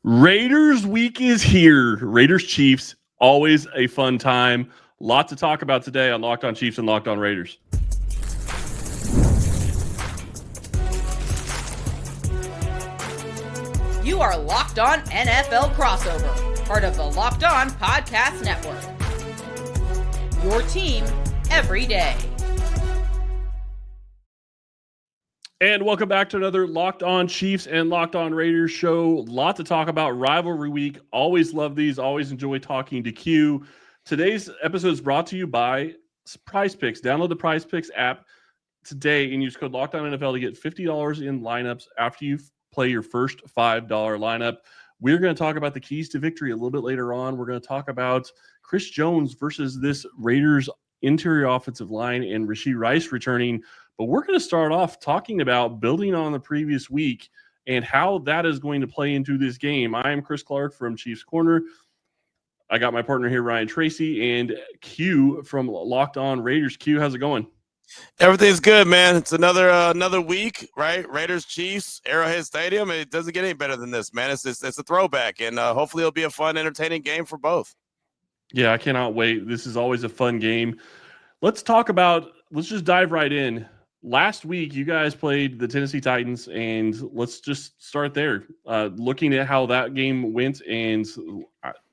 Raiders week is here. Raiders Chiefs, always a fun time. Lot to talk about today on Locked On Chiefs and Locked On Raiders. You are Locked On NFL Crossover, part of the Locked On Podcast Network. Your team every day. And welcome back to another Locked On Chiefs and Locked On Raiders show. Lot to talk about rivalry week. Always love these. Always enjoy talking to Q. Today's episode is brought to you by Prize Picks. Download the Prize Picks app today and use code LOCKEDONNFL to get $50 in lineups after you play your first $5 lineup. We're going to talk about the keys to victory a little bit later on. We're going to talk about Chris Jones versus this Raiders interior offensive line and Rashee Rice returning. But we're going to start off talking about building on the previous week and how that is going to play into this game. I am Chris Clark from Chiefs Corner. I got my partner here, Ryan Tracy, and Q from Locked On Raiders. Q, how's it going? Everything's good, man. It's another week, right? Raiders, Chiefs, Arrowhead Stadium. It doesn't get any better than this, man. It's a throwback, and hopefully it'll be a fun, entertaining game for both. Yeah, I cannot wait. This is always a fun game. Let's just dive right in. Last week, you guys played the Tennessee Titans, and let's just start there. Looking at how that game went, and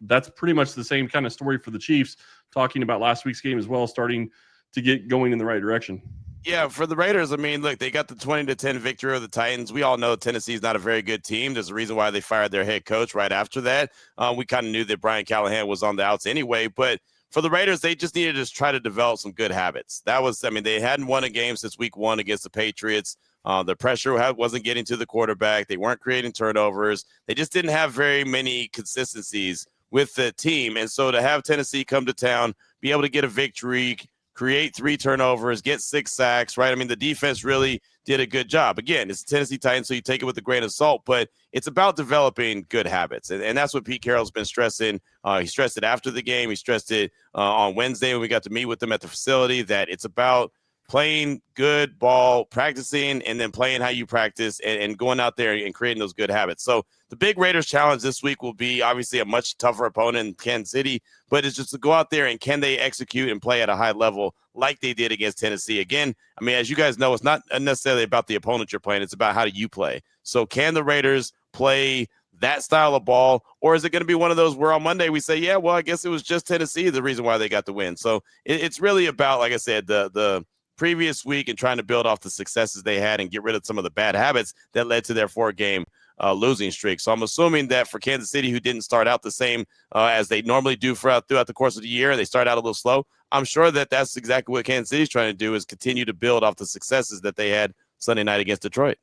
that's pretty much the same kind of story for the Chiefs, talking about last week's game as well, starting to get going in the right direction. Yeah, for the Raiders, I mean, look, they got the 20-10 victory over the Titans. We all know Tennessee's not a very good team. There's a reason why they fired their head coach right after that. We kind of knew that Brian Callahan was on the outs anyway, but for the Raiders, they just needed to try to develop some good habits. They hadn't won a game since week 1 against the Patriots. The pressure wasn't getting to the quarterback. They weren't creating turnovers. They just didn't have very many consistencies with the team. And so to have Tennessee come to town, be able to get a victory, create 3 turnovers, get 6 sacks, right? I mean, the defense really did a good job. Again, it's Tennessee Titans, so you take it with a grain of salt, but it's about developing good habits. And that's what Pete Carroll's been stressing. He stressed it after the game. He stressed it on Wednesday when we got to meet with them at the facility, that it's about playing good ball, practicing, and then playing how you practice and going out there and creating those good habits. So the big Raiders challenge this week will be obviously a much tougher opponent in Kansas City, but it's just to go out there and can they execute and play at a high level like they did against Tennessee. Again, I mean, as you guys know, it's not necessarily about the opponent you're playing. It's about how do you play. So can the Raiders play that style of ball, or is it going to be one of those where on Monday we say, yeah, well, I guess it was just Tennessee the reason why they got the win. So it's really about, like I said, the previous week and trying to build off the successes they had and get rid of some of the bad habits that led to their 4-game losing streak. So I'm assuming that for Kansas City, who didn't start out the same as they normally do throughout the course of the year, they start out a little slow. I'm sure that that's exactly what Kansas City's trying to do, is continue to build off the successes that they had Sunday night against Detroit.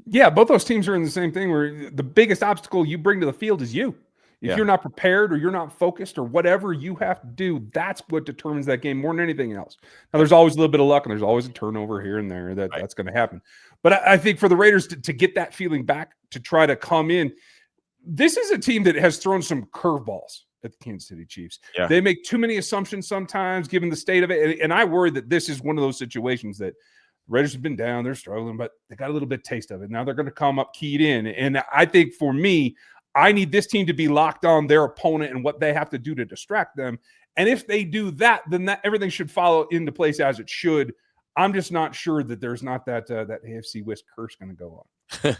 Yeah, both those teams are in the same thing where the biggest obstacle you bring to the field is you. If you're not prepared or you're not focused or whatever you have to do, that's what determines that game more than anything else. Now, there's always a little bit of luck and there's always a turnover here and there that's going to happen. But I think for the Raiders to get that feeling back, to try to come in, this is a team that has thrown some curveballs at the Kansas City Chiefs. Yeah. They make too many assumptions sometimes, given the state of it. And I worry that this is one of those situations that the Raiders have been down, they're struggling, but they got a little bit taste of it. Now they're going to come up keyed in. And I think for me, I need this team to be locked on their opponent and what they have to do to distract them. And if they do that, then everything should follow into place as it should. I'm just not sure that there's not that AFC West curse going to go on.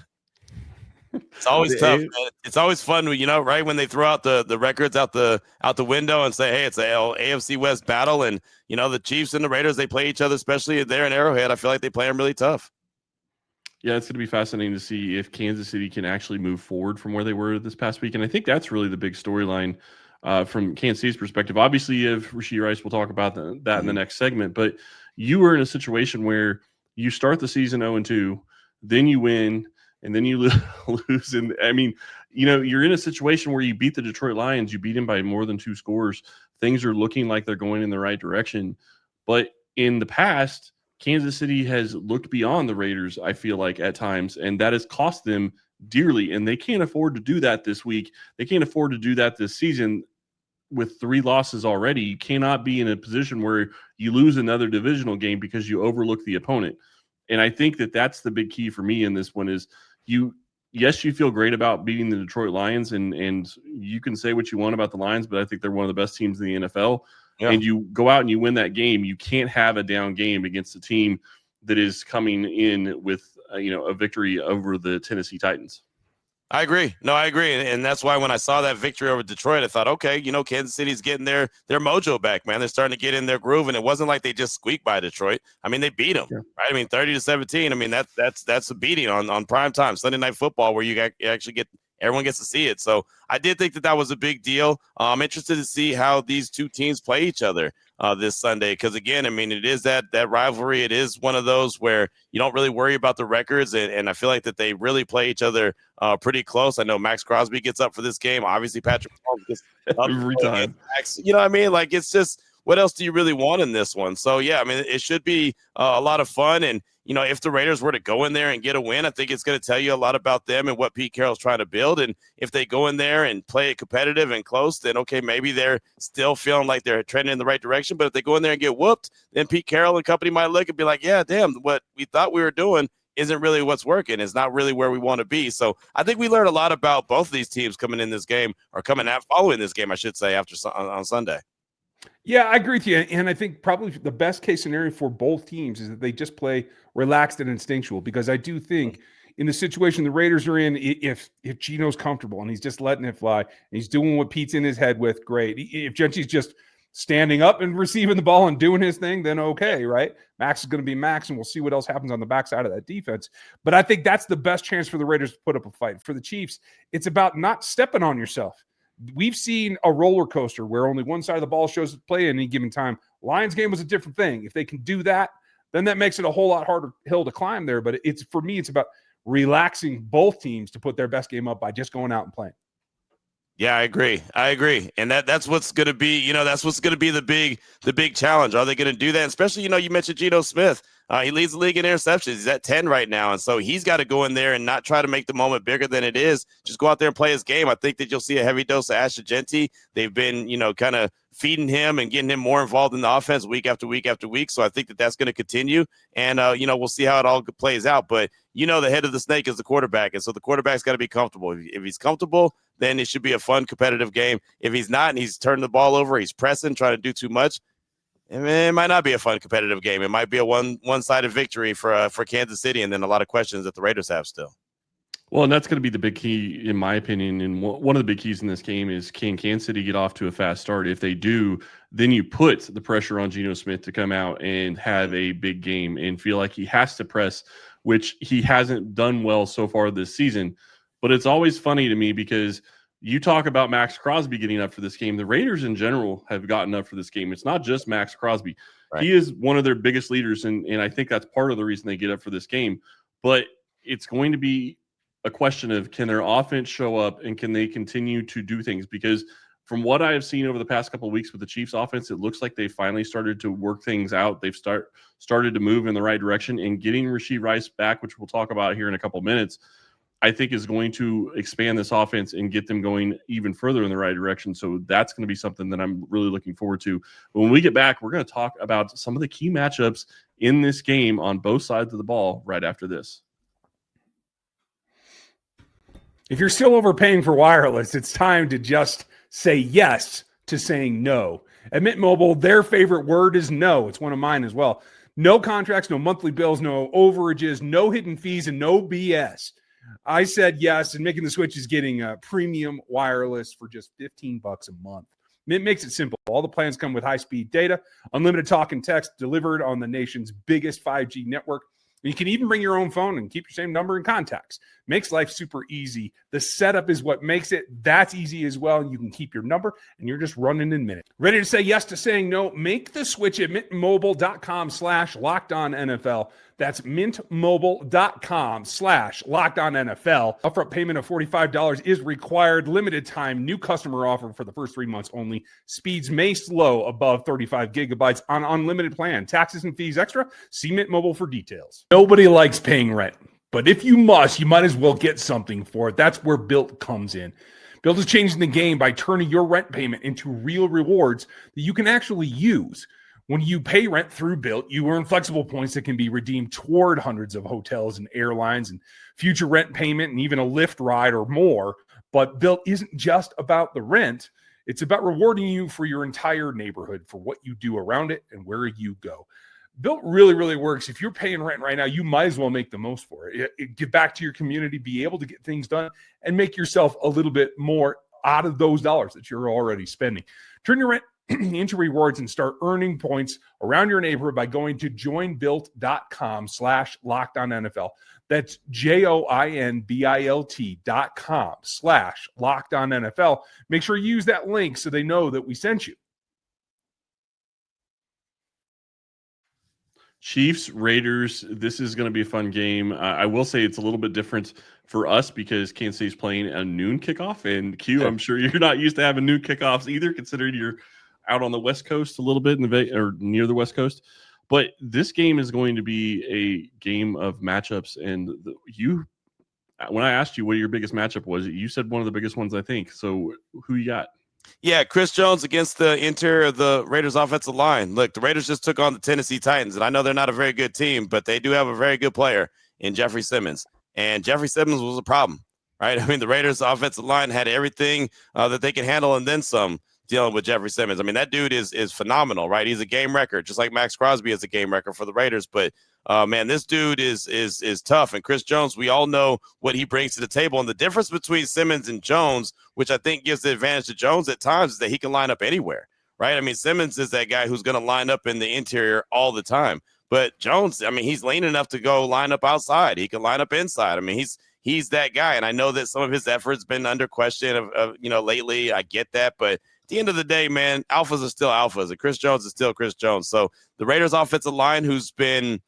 It's always tough, man. It's always fun, right, when they throw out the records out the window and say, hey, it's a AFC West battle. And, the Chiefs and the Raiders, they play each other, especially there in Arrowhead. I feel like they play them really tough. Yeah, it's going to be fascinating to see if Kansas City can actually move forward from where they were this past week. And I think that's really the big storyline from Kansas City's perspective. Obviously, you have Rashee Rice. We'll talk about that in the next segment. But you were in a situation where you start the season 0-2, then you win, and then you lose. And I mean, you're in a situation where you beat the Detroit Lions. You beat them by more than 2 scores. Things are looking like they're going in the right direction. But in the past, Kansas City has looked beyond the Raiders, I feel like, at times, and that has cost them dearly, and they can't afford to do that this week. They can't afford to do that this season with 3 losses already. You cannot be in a position where you lose another divisional game because you overlook the opponent. And I think that that's the big key for me in this one is you yes, you feel great about beating the Detroit Lions, and you can say what you want about the Lions, but I think they're one of the best teams in the NFL. Yeah. And you go out and you win that game. You can't have a down game against a team that is coming in with a victory over the Tennessee Titans. I agree. No, I agree. And that's why when I saw that victory over Detroit, I thought, okay, Kansas City's getting their mojo back, man. They're starting to get in their groove. And it wasn't like they just squeaked by Detroit. I mean, they beat them, right? I mean, 30-17. I mean, that's a beating on prime time, Sunday Night Football, where you actually everyone gets to see it. So I did think that was a big deal. I'm interested to see how these two teams play each other this Sunday. Because, again, I mean, it is that rivalry. It is one of those where you don't really worry about the records. And I feel like that they really play each other pretty close. I know Max Crosby gets up for this game. Obviously, Patrick Mahomes gets up every time. You know what I mean? Like, it's just, what else do you really want in this one? So, yeah, I mean, it should be a lot of fun. And, if the Raiders were to go in there and get a win, I think it's going to tell you a lot about them and what Pete Carroll's trying to build. And if they go in there and play it competitive and close, then, okay, maybe they're still feeling like they're trending in the right direction. But if they go in there and get whooped, then Pete Carroll and company might look and be like, yeah, damn, what we thought we were doing isn't really what's working. It's not really where we want to be. So I think we learned a lot about both of these teams coming in this game, or following this game, I should say, on Sunday. Yeah, I agree with you. And I think probably the best case scenario for both teams is that they just play relaxed and instinctual, because I do think in the situation the Raiders are in, if Gino's comfortable and he's just letting it fly and he's doing what Pete's in his head with, great. If Genty's just standing up and receiving the ball and doing his thing, then okay, right? Max is going to be Max, and we'll see what else happens on the backside of that defense. But I think that's the best chance for the Raiders to put up a fight. For the Chiefs, it's about not stepping on yourself. We've seen a roller coaster where only one side of the ball shows play at any given time. Lions game was a different thing. If they can do that, then that makes it a whole lot harder hill to climb there. But for me, it's about relaxing both teams to put their best game up by just going out and playing. Yeah, I agree. And that's what's going to be, that's what's going to be the big challenge. Are they going to do that? Especially, you mentioned Geno Smith. He leads the league in interceptions. He's at 10 right now. And so he's got to go in there and not try to make the moment bigger than it is. Just go out there and play his game. I think that you'll see a heavy dose of Ashton Genty. They've been, kind of feeding him and getting him more involved in the offense week after week after week. So I think that that's going to continue. And, we'll see how it all plays out. But, the head of the snake is the quarterback. And so the quarterback's got to be comfortable. If he's comfortable, then it should be a fun, competitive game. If he's not and he's turning the ball over, he's pressing, trying to do too much, it might not be a fun, competitive game. It might be a one-sided victory for Kansas City, and then a lot of questions that the Raiders have still. Well, and that's going to be the big key, in my opinion. And one of the big keys in this game is, can Kansas City get off to a fast start? If they do, then you put the pressure on Geno Smith to come out and have a big game and feel like he has to press, which he hasn't done well so far this season. But it's always funny to me because you talk about Max Crosby getting up for this game. The Raiders in general have gotten up for this game. It's not just Max Crosby. Right. He is one of their biggest leaders, and I think that's part of the reason they get up for this game. But it's going to be a question of, can their offense show up and can they continue to do things? Because from what I have seen over the past couple of weeks with the Chiefs offense, it looks like they finally started to work things out. They've started to move in the right direction, and getting Rashee Rice back, which we'll talk about here in a couple of minutes, I think is going to expand this offense and get them going even further in the right direction. So that's going to be something that I'm really looking forward to. But when we get back, we're going to talk about some of the key matchups in this game on both sides of the ball right after this. If you're still overpaying for wireless, it's time to just say yes to saying no. At Mint Mobile, their favorite word is no. It's one of mine as well. No contracts, no monthly bills, no overages, no hidden fees, and no BS. I said yes, and making the switch is getting premium wireless for just $15 a month. Mint makes it simple. All the plans come with high-speed data, unlimited talk and text delivered on the nation's biggest 5G network. You can even bring your own phone and keep your same number in contacts. Makes life super easy. The setup is what makes it. That's easy as well. You can keep your number, and you're just running in minutes. Ready to say yes to saying no? Make the switch at mintmobile.com/LockedOnNFL. That's mintmobile.com/LockedOnNFL. Upfront payment of $45 is required. Limited time. New customer offer for the first 3 months only. Speeds may slow above 35 gigabytes on unlimited plan. Taxes and fees extra. See Mint Mobile for details. Nobody likes paying rent, but if you must, you might as well get something for it. That's where Built comes in. Built is changing the game by turning your rent payment into real rewards that you can actually use. When you pay rent through Built, you earn flexible points that can be redeemed toward hundreds of hotels and airlines and future rent payment and even a Lyft ride or more. But Built isn't just about the rent. It's about rewarding you for your entire neighborhood, for what you do around it and where you go. Built really, really works. If you're paying rent right now, you might as well make the most for it. Give back to your community, be able to get things done, and make yourself a little bit more out of those dollars that you're already spending. Turn your rent into rewards and start earning points around your neighborhood by going to joinbuilt.com/LockedOnNFL. That's joinbilt.com/LockedOnNFL. Make sure you use that link so they know that we sent you. Chiefs, Raiders, this is going to be a fun game. I will say it's a little bit different for us because Kansas City's playing a noon kickoff. And Q, I'm sure you're not used to having noon kickoffs either, considering you're out on the West Coast a little bit or near the West Coast. But this game is going to be a game of matchups. And when I asked you what your biggest matchup was, you said one of the biggest ones, I think. So who you got? Yeah, Chris Jones against the interior of the Raiders offensive line. Look, the Raiders just took on the Tennessee Titans, and I know they're not a very good team, but they do have a very good player in Jeffrey Simmons. And Jeffrey Simmons was a problem, right? I mean, the Raiders offensive line had everything that they can handle and then some dealing with Jeffrey Simmons. I mean, that dude is phenomenal, right? He's a game record, just like Max Crosby is a game record for the Raiders. But man, this dude is tough. And Chris Jones, we all know what he brings to the table. And the difference between Simmons and Jones, which I think gives the advantage to Jones at times, is that he can line up anywhere, right? I mean, Simmons is that guy who's going to line up in the interior all the time. But Jones, I mean, he's lean enough to go line up outside. He can line up inside. I mean, he's that guy. And I know that some of his efforts been under question of lately. I get that. But at the end of the day, man, alphas are still alphas. And Chris Jones is still Chris Jones. So the Raiders offensive line, who's been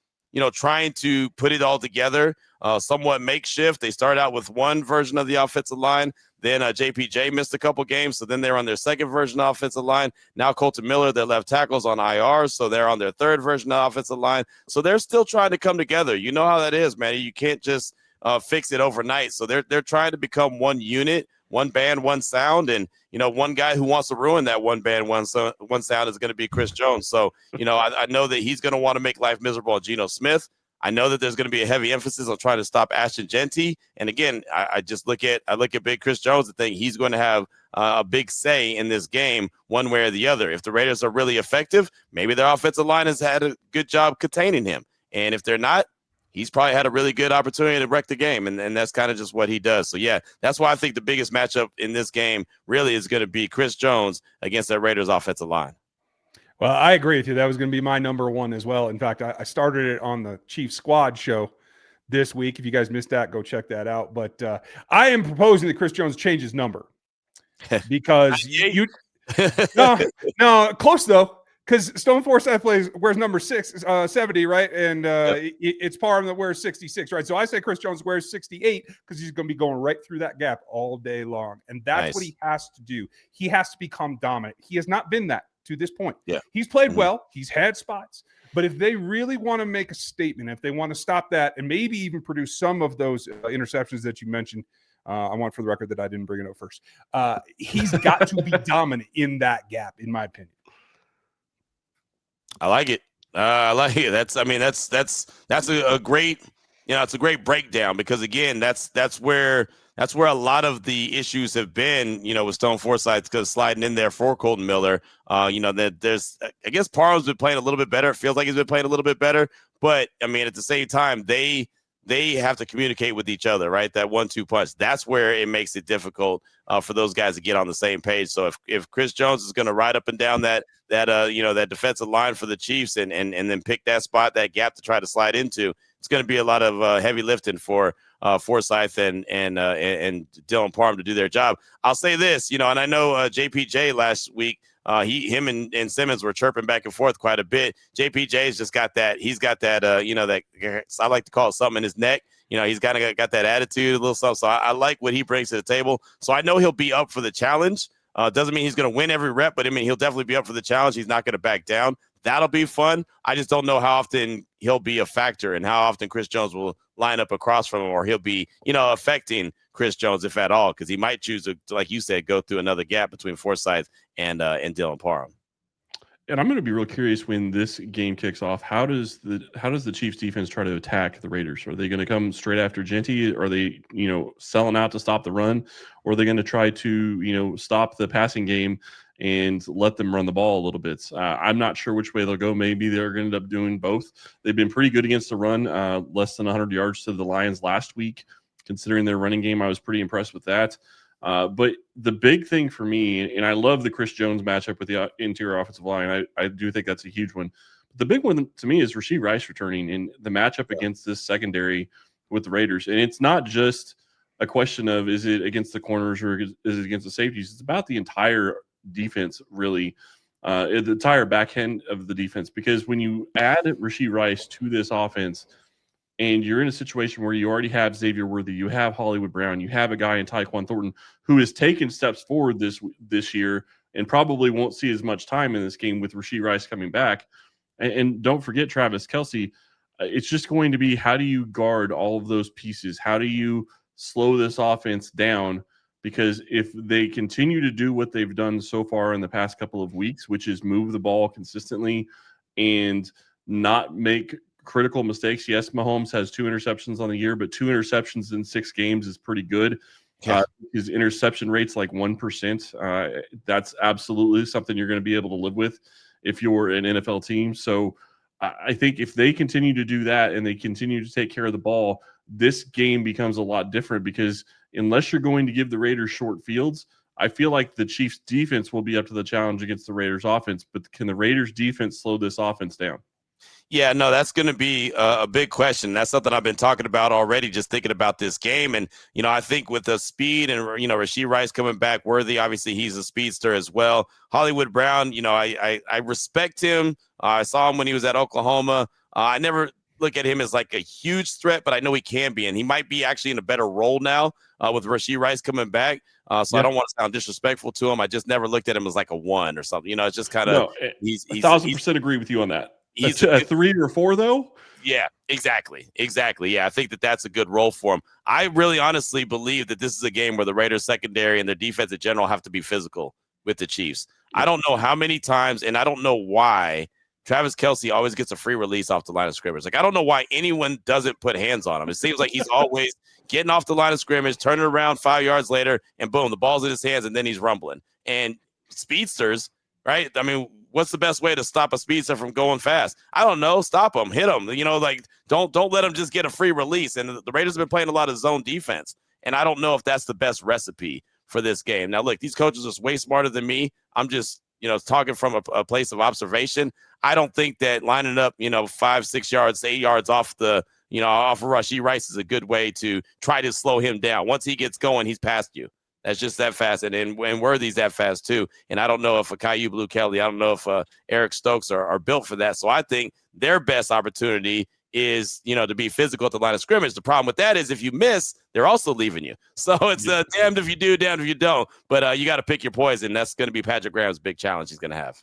trying to put it all together, somewhat makeshift. They started out with one version of the offensive line. Then JPJ missed a couple games, so then they're on their second version of offensive line. Now Colton Miller, their left tackle's on IR, so they're on their third version of offensive line. So they're still trying to come together. You know how that is, man. You can't just fix it overnight. So they're trying to become one unit, one band, one sound, and one guy who wants to ruin that one band, one sound is going to be Chris Jones. So I know that he's going to want to make life miserable on Geno Smith. I know that there's going to be a heavy emphasis on trying to stop Ashton Genty. And again, I look at big Chris Jones and think he's going to have a big say in this game one way or the other. If the Raiders are really effective, maybe their offensive line has had a good job containing him. And if they're not, he's probably had a really good opportunity to wreck the game. And that's kind of just what he does. So, yeah, that's why I think the biggest matchup in this game really is going to be Chris Jones against that Raiders offensive line. Well, I agree with you. That was going to be my number one as well. In fact, I started it on the Chiefs Squad show this week. If you guys missed that, go check that out. But I am proposing that Chris Jones change his number because no, close though. Because Stone Forsythe wears number 70, right? And it's Parham that wears 66, right? So I say Chris Jones wears 68 because he's going to be going right through that gap all day long. And that's what he has to do. He has to become dominant. He has not been that to this point. Yeah. He's played well. He's had spots. But if they really want to make a statement, if they want to stop that and maybe even produce some of those interceptions that you mentioned, I want for the record that I didn't bring it up first. He's got to be dominant in that gap, in my opinion. I like it. That's a great, it's a great breakdown because again, that's where a lot of the issues have been, with Stone Forsythe because sliding in there for Colton Miller, that there's, I guess Parham's been playing a little bit better. It feels like he's been playing a little bit better, but I mean, at the same time, they have to communicate with each other, right? That 1-2 punch. That's where it makes it difficult for those guys to get on the same page. So if Chris Jones is going to ride up and down that defensive line for the Chiefs and then pick that spot, that gap to try to slide into, it's going to be a lot of heavy lifting for Forsythe and Dylan Parham to do their job. I'll say this, and I know JPJ last week, him and Simmons were chirping back and forth quite a bit. JPJ's just got that. He's got that. That I like to call it something in his neck. He's got that attitude, a little something. So I like what he brings to the table. So I know he'll be up for the challenge. Doesn't mean he's going to win every rep, but I mean he'll definitely be up for the challenge. He's not going to back down. That'll be fun. I just don't know how often he'll be a factor and how often Chris Jones will line up across from him, or he'll be, affecting Chris Jones, if at all, because he might choose to, like you said, go through another gap between Forsythe and Dylan Parham. And I'm going to be real curious when this game kicks off. How does the Chiefs defense try to attack the Raiders? Are they going to come straight after Genty? Are they, selling out to stop the run? Or are they going to try to, stop the passing game and let them run the ball a little bit? I'm not sure which way they'll go. Maybe they're going to end up doing both. They've been pretty good against the run, less than 100 yards to the Lions last week. Considering their running game, I was pretty impressed with that. But the big thing for me, and I love the Chris Jones matchup with the interior offensive line. I do think that's a huge one. But the big one to me is Rashee Rice returning in the matchup against this secondary with the Raiders. And it's not just a question of is it against the corners or is it against the safeties. It's about the entire defense, really, the entire back end of the defense. Because when you add Rashee Rice to this offense, and you're in a situation where you already have Xavier Worthy, you have Hollywood Brown, you have a guy in Tyquan Thornton who has taken steps forward this year and probably won't see as much time in this game with Rashee Rice coming back. And don't forget Travis Kelce. It's just going to be, how do you guard all of those pieces? How do you slow this offense down? Because if they continue to do what they've done so far in the past couple of weeks, which is move the ball consistently and not make critical mistakes. Yes, Mahomes has 2 interceptions on the year, but 2 interceptions in 6 games is pretty good. Yeah. His interception rate's like 1%. That's absolutely something you're going to be able to live with if you're an NFL team. So I think if they continue to do that and they continue to take care of the ball, this game becomes a lot different, because unless you're going to give the Raiders short fields, I feel like the Chiefs defense will be up to the challenge against the Raiders offense. But can the Raiders defense slow this offense down? Yeah, no, that's going to be a big question. That's something I've been talking about already, just thinking about this game. And, I think with the speed and, Rashee Rice coming back, Worthy, obviously he's a speedster as well. Hollywood Brown, I respect him. I saw him when he was at Oklahoma. I never look at him as like a huge threat, but I know he can be. And he might be actually in a better role now with Rashee Rice coming back. So I don't want to sound disrespectful to him. I just never looked at him as like a 1 or something. It's just kind of he's 1,000% agree with you on that. He's a 3 or 4, though? Yeah, exactly. Yeah, I think that's a good role for him. I really honestly believe that this is a game where the Raiders secondary and their defense in general have to be physical with the Chiefs. Yeah. I don't know how many times, and I don't know why, Travis Kelce always gets a free release off the line of scrimmage. Like, I don't know why anyone doesn't put hands on him. It seems like he's always getting off the line of scrimmage, turning around 5 yards later, and boom, the ball's in his hands, and then he's rumbling. And speedsters, right? I mean, what's the best way to stop a speedster from going fast? I don't know. Stop him. Hit him. Don't let him just get a free release. And the Raiders have been playing a lot of zone defense. And I don't know if that's the best recipe for this game. Now, look, these coaches are way smarter than me. I'm just, talking from a place of observation. I don't think that lining up, 5, 6 yards, 8 yards off off of Rashee Rice is a good way to try to slow him down. Once he gets going, he's past you. That's just that fast. And Worthy's that fast too. And I don't know if Caillou Blue Kelly, I don't know if Eric Stokes are built for that. So I think their best opportunity is, to be physical at the line of scrimmage. The problem with that is if you miss, they're also leaving you. So it's damned if you do, damned if you don't. But you got to pick your poison. That's going to be Patrick Graham's big challenge he's going to have.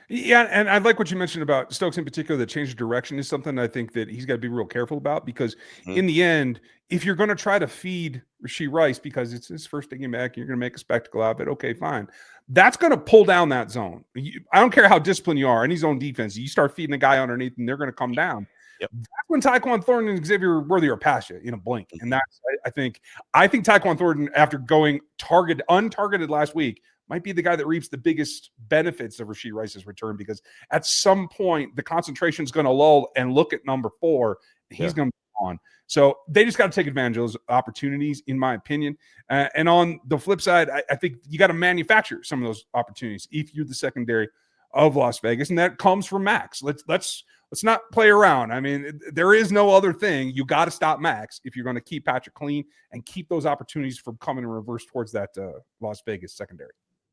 Yeah, and I like what you mentioned about Stokes in particular. The change of direction is something I think that he's got to be real careful about, because in the end, if you're going to try to feed Rashee Rice because it's his first game back, you're going to make a spectacle out of it. Okay, fine. That's going to pull down that zone. I don't care how disciplined you are. Any zone defense, you start feeding a guy underneath and they're going to come down. Yep. That's when Tyquan Thornton and Xavier Worthy are past you in a blink. And that's, I think Tyquan Thornton, after going untargeted last week, might be the guy that reaps the biggest benefits of Rashee Rice's return, because at some point the concentration is going to lull and look at number 4. He's going to be on. So they just got to take advantage of those opportunities, in my opinion. And on the flip side, I think you got to manufacture some of those opportunities if you're the secondary of Las Vegas, and that comes from Max. Let's not play around. I mean, there is no other thing. You got to stop Max if you're going to keep Patrick clean and keep those opportunities from coming in reverse towards that Las Vegas secondary.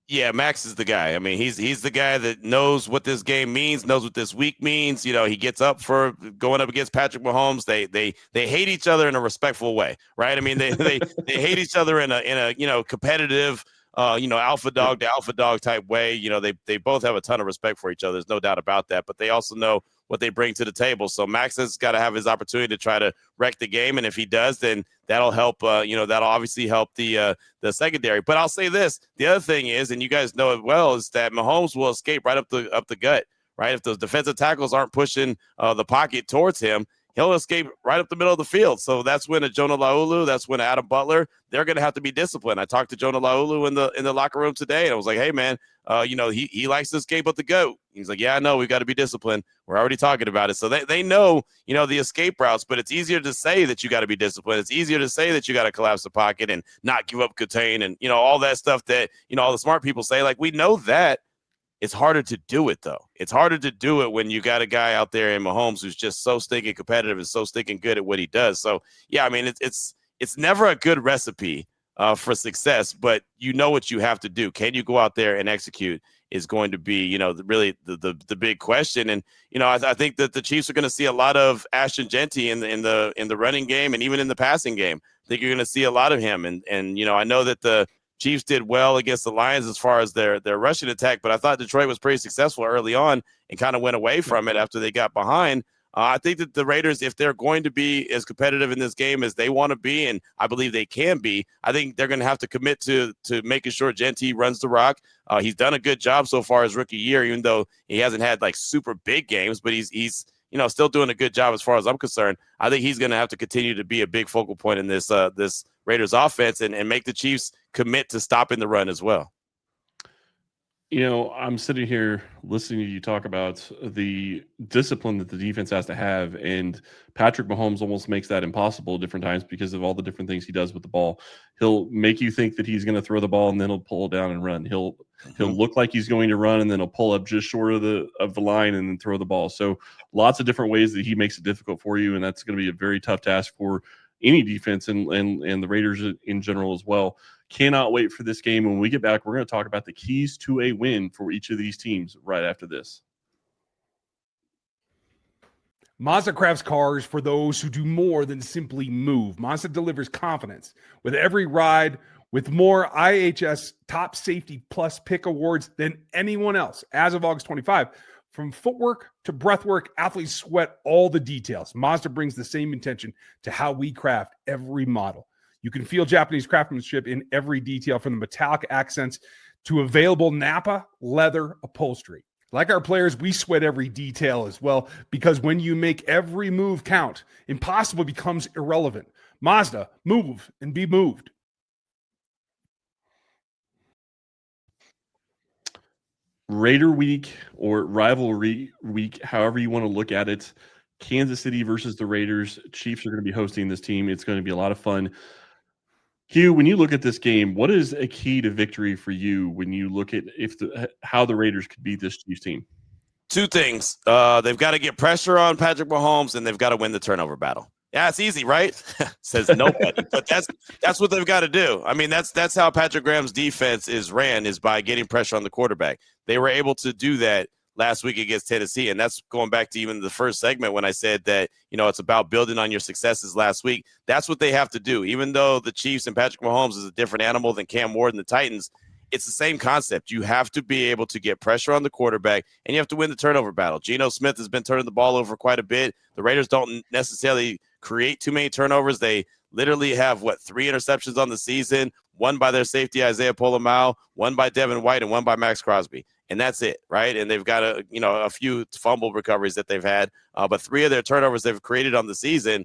Yeah, Max is the guy. I mean, he's the guy that knows what this game means, knows what this week means. He gets up for going up against Patrick Mahomes. They hate each other in a respectful way, right? I mean, they hate each other in a competitive, alpha dog to alpha dog type way. They both have a ton of respect for each other. There's no doubt about that. But they also know what they bring to the table. So Max has got to have his opportunity to try to wreck the game, and if he does, then that'll help. That'll obviously help the secondary. But I'll say this: the other thing is, and you guys know it well, is that Mahomes will escape right up the gut. Right, if those defensive tackles aren't pushing the pocket towards him, he'll escape right up the middle of the field. So that's when a Jonah Laulu, that's when Adam Butler, they're going to have to be disciplined. I talked to Jonah Laulu in the locker room today, and I was like, hey, man, he likes to escape up the goat. He's like, yeah, I know. We've got to be disciplined. We're already talking about it. So they know, the escape routes, but it's easier to say that you got to be disciplined. It's easier to say that you got to collapse the pocket and not give up contain and, all that stuff that, all the smart people say. Like, we know that. It's harder to do it, though. It's harder to do it when you got a guy out there in Mahomes who's just so stinking competitive and so stinking good at what he does. So, yeah, I mean, it's never a good recipe for success, but you know what you have to do. Can you go out there and execute is going to be, really the big question. And, I think that the Chiefs are going to see a lot of Ashton Genty in the running game and even in the passing game. I think you're going to see a lot of him. And I know that the Chiefs did well against the Lions as far as their rushing attack, but I thought Detroit was pretty successful early on and kind of went away from it after they got behind. I think that the Raiders, if they're going to be as competitive in this game as they want to be, and I believe they can be, I think they're going to have to commit to making sure Genty runs the rock. He's done a good job so far his rookie year, even though he hasn't had like super big games, but he's still doing a good job as far as I'm concerned. I think he's going to have to continue to be a big focal point in this Raiders offense and make the Chiefs commit to stopping the run as well. I'm sitting here listening to you talk about the discipline that the defense has to have, and Patrick Mahomes almost makes that impossible at different times because of all the different things he does with the ball. He'll make you think that he's going to throw the ball, and then he'll pull it down and run. He'll look like he's going to run, and then he'll pull up just short of the line and then throw the ball. So lots of different ways that he makes it difficult for you, and that's going to be a very tough task for any defense and the Raiders in general as well. Cannot wait for this game. When we get back, we're going to talk about the keys to a win for each of these teams right after this. Mazda crafts cars for those who do more than simply move. Mazda delivers confidence with every ride, with more IHS Top Safety Plus pick awards than anyone else. As of August 25, from footwork to breathwork, athletes sweat all the details. Mazda brings the same intention to how we craft every model. You can feel Japanese craftsmanship in every detail, from the metallic accents to available Napa leather upholstery. Like our players, we sweat every detail as well, because when you make every move count, impossible becomes irrelevant. Mazda, move and be moved. Raider week or rivalry week, however you want to look at it. Kansas City versus the Raiders. Chiefs are going to be hosting this team. It's going to be a lot of fun. Hugh, when you look at this game, what is a key to victory for you when you look at how the Raiders could beat this Chiefs team? Two things. They've got to get pressure on Patrick Mahomes, and they've got to win the turnover battle. Yeah, it's easy, right? Says nobody. But that's what they've got to do. I mean, that's how Patrick Graham's defense is by getting pressure on the quarterback. They were able to do that last week against Tennessee, and that's going back to even the first segment when I said that, it's about building on your successes last week. That's what they have to do. Even though the Chiefs and Patrick Mahomes is a different animal than Cam Ward and the Titans, it's the same concept. You have to be able to get pressure on the quarterback, and you have to win the turnover battle. Geno Smith has been turning the ball over quite a bit. The Raiders don't necessarily create too many turnovers. They literally have, 3 interceptions on the season, one by their safety, Isaiah Polamau, one by Devin White, and one by Max Crosby. And that's it, right? And they've got a few fumble recoveries that they've had, but 3 of their turnovers they've created on the season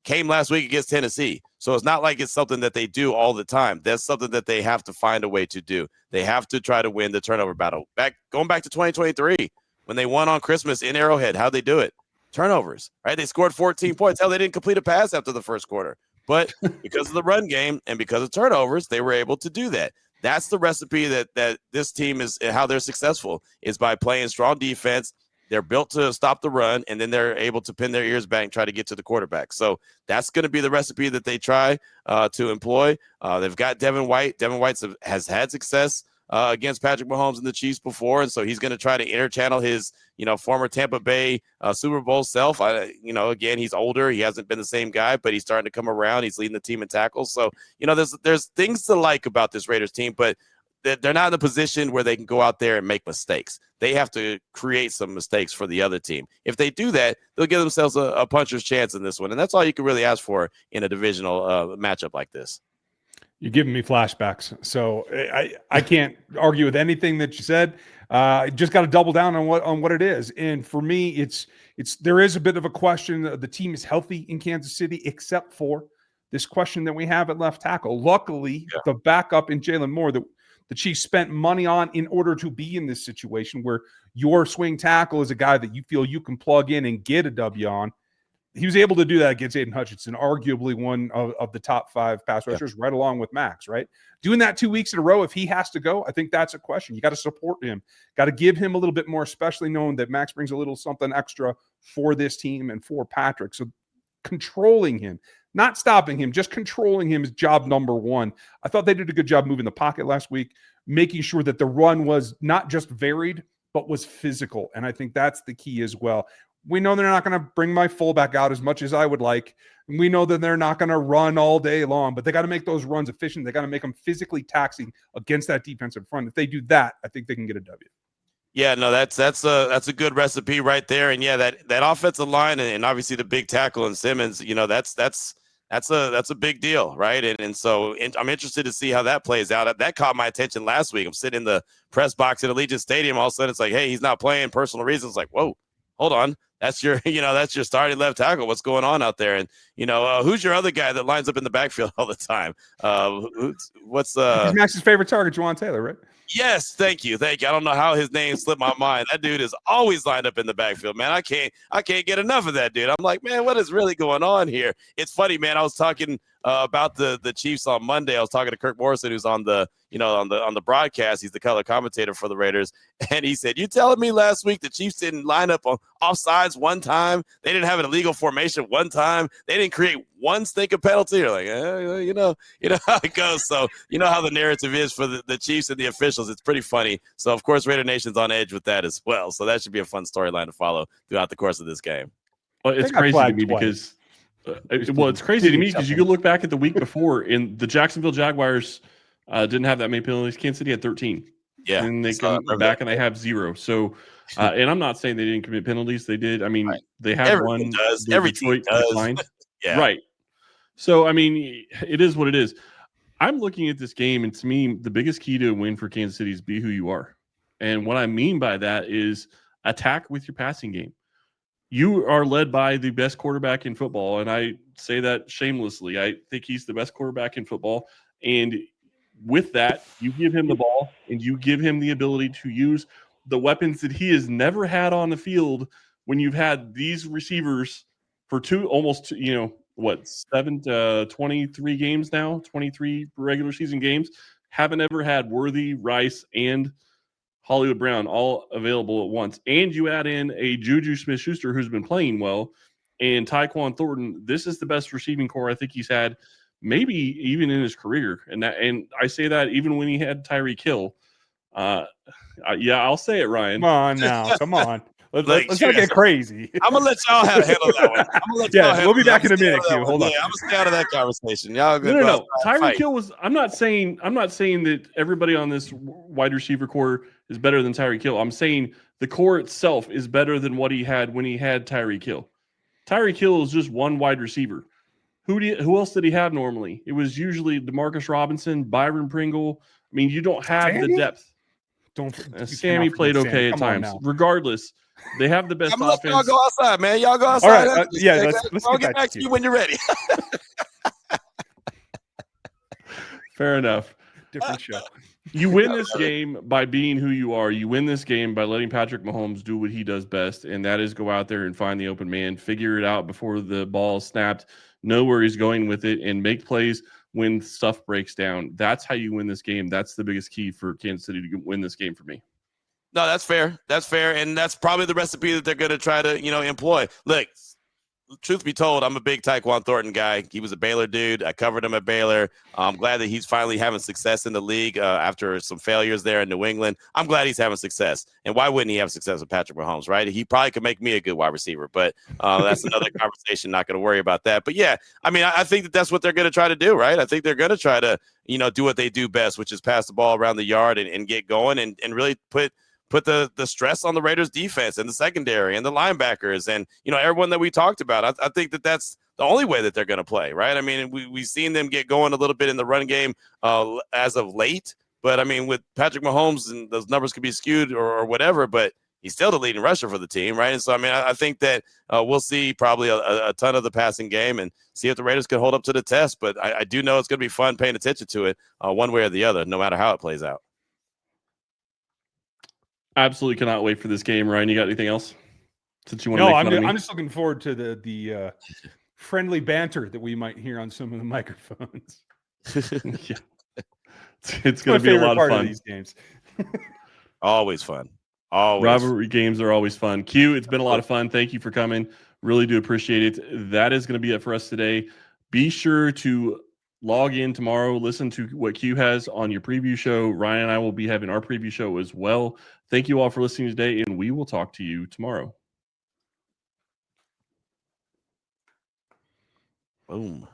came last week against Tennessee. So it's not like it's something that they do all the time. That's something that they have to find a way to do. They have to try to win the turnover battle. Going back to 2023, when they won on Christmas in Arrowhead, how'd they do it? Turnovers, right? They scored 14 points. Hell, they didn't complete a pass after the first quarter. But because of the run game and because of turnovers, they were able to do that. That's the recipe that this team is, how they're successful, is by playing strong defense. They're built to stop the run, and then they're able to pin their ears back and try to get to the quarterback. So that's going to be the recipe that they try to employ. They've got Devin White. Devin White has had success against Patrick Mahomes and the Chiefs before, and so he's going to try to interchannel his, former Tampa Bay Super Bowl self. Again, he's older. He hasn't been the same guy, but he's starting to come around. He's leading the team in tackles. So, there's things to like about this Raiders team, but they're not in a position where they can go out there and make mistakes. They have to create some mistakes for the other team. If they do that, they'll give themselves a puncher's chance in this one. And that's all you can really ask for in a divisional matchup like this. You're giving me flashbacks. So I can't argue with anything that you said. Just got to double down on what it is. And for me, there is a bit of a question. The team is healthy in Kansas City, except for this question that we have at left tackle. Luckily, the backup in Jalen Moore that the Chiefs spent money on in order to be in this situation where your swing tackle is a guy that you feel you can plug in and get a W on. He was able to do that against Aiden Hutchinson, arguably one of the top 5 pass rushers, right along with Max, right? Doing that 2 weeks in a row, if he has to go, I think that's a question. You got to support him, got to give him a little bit more, especially knowing that Max brings a little something extra for this team and for Patrick. So controlling him, not stopping him, just controlling him is job number 1. I thought they did a good job moving the pocket last week, making sure that the run was not just varied, but was physical. And I think that's the key as well. We know they're not going to bring my fullback out as much as I would like. And we know that they're not going to run all day long, but they got to make those runs efficient. They got to make them physically taxing against that defensive front. If they do that, I think they can get a W. Yeah, no, that's a good recipe right there. And yeah, that offensive line and obviously the big tackle and Simmons, that's a big deal, right? And so I'm interested to see how that plays out. That caught my attention last week. I'm sitting in the press box at Allegiant Stadium. All of a sudden, it's like, hey, he's not playing, personal reasons. Like, whoa, hold on. That's your starting left tackle. What's going on out there? And, who's your other guy that lines up in the backfield all the time? He's Max's favorite target, Juwan Taylor, right? Yes, thank you. I don't know how his name slipped my mind. That dude is always lined up in the backfield, man. I can't get enough of that dude. I'm like, man, what is really going on here? It's funny, man. I was talking about the Chiefs on Monday. I was talking to Kirk Morrison, who's on the broadcast. He's the color commentator for the Raiders, and he said, "You telling me last week the Chiefs didn't line up on offsides one time? They didn't have an illegal formation one time. They didn't create one stinking penalty." You're like, you know how it goes. So you know how the narrative is for the Chiefs and the officials. It's pretty funny. So of course, Raider Nation's on edge with that as well. So that should be a fun storyline to follow throughout the course of this game. Well, it's crazy to me because. It's crazy to me because you can look back at the week before, and the Jacksonville Jaguars didn't have that many penalties. Kansas City had 13. Yeah, and they come back and they have 0. So, and I'm not saying they didn't commit penalties. They did. I mean, they had one. Every team does. Yeah. Right. So, I mean, it is what it is. I'm looking at this game, and to me, the biggest key to a win for Kansas City is be who you are. And what I mean by that is attack with your passing game. You are led by the best quarterback in football, and I say that shamelessly. I think he's the best quarterback in football, and with that, you give him the ball, and you give him the ability to use the weapons that he has never had on the field when you've had these receivers for 23 games now, 23 regular season games, haven't ever had Worthy, Rice, and Hollywood Brown all available at once. And you add in a Juju Smith-Schuster who's been playing well, and Tyquan Thornton. This is the best receiving core I think he's had maybe even in his career. And I say that even when he had Tyreek Hill. I'll say it, Ryan. Come on now. Come on. Let's not get crazy. I'm going to let y'all handle that one. We'll be back in a minute, Q. Hold on. I'm going to stay out of that conversation. Y'all good. No. Tyreek Hill was – I'm not saying that everybody on this wide receiver core is better than Tyreek Hill. I'm saying the core itself is better than what he had when he had Tyreek Hill. Tyreek Hill is just one wide receiver. Who else did he have normally? It was usually Demarcus Robinson, Byron Pringle. I mean, you don't have the depth. Sammy played okay at times. Regardless, they have the best offense. Y'all go outside, man. Y'all go outside. All right, let's get back to you when you're ready. Fair enough. Different show. You win this game by being who you are. You win this game by letting Patrick Mahomes do what he does best, and that is go out there and find the open man, figure it out before the ball is snapped, know where he's going with it, and make plays when stuff breaks down. That's how you win this game. That's the biggest key for Kansas City to win this game for me. No, that's fair. That's fair, and that's probably the recipe that they're going to try to, employ. Look, truth be told, I'm a big Tyquan Thornton guy. He was a Baylor dude. I covered him at Baylor. I'm glad that he's finally having success in the league after some failures there in New England. I'm glad he's having success. And why wouldn't he have success with Patrick Mahomes, right? He probably could make me a good wide receiver, but that's another conversation. Not going to worry about that. But yeah, I mean, I think that's what they're going to try to do, right? I think they're going to try to, do what they do best, which is pass the ball around the yard and get going and really put the stress on the Raiders defense and the secondary and the linebackers and, everyone that we talked about. I think that's the only way that they're going to play, right? I mean, we've seen them get going a little bit in the run game as of late, but I mean, with Patrick Mahomes, and those numbers could be skewed or whatever, but he's still the leading rusher for the team, right? And so, I mean, I think that we'll see probably a ton of the passing game and see if the Raiders can hold up to the test, but I do know it's going to be fun paying attention to it one way or the other, no matter how it plays out. Absolutely cannot wait for this game. Ryan, you got anything else? Since you want No, to I'm just looking forward to the friendly banter that we might hear on some of the microphones. Yeah. It's going to be a lot of fun. These games. Always fun. Always. Rivalry games are always fun. Q, it's been a lot of fun. Thank you for coming. Really do appreciate it. That is going to be it for us today. Be sure to log in tomorrow. Listen to what Q has on your preview show. Ryan and I will be having our preview show as well. Thank you all for listening today, and we will talk to you tomorrow. Boom.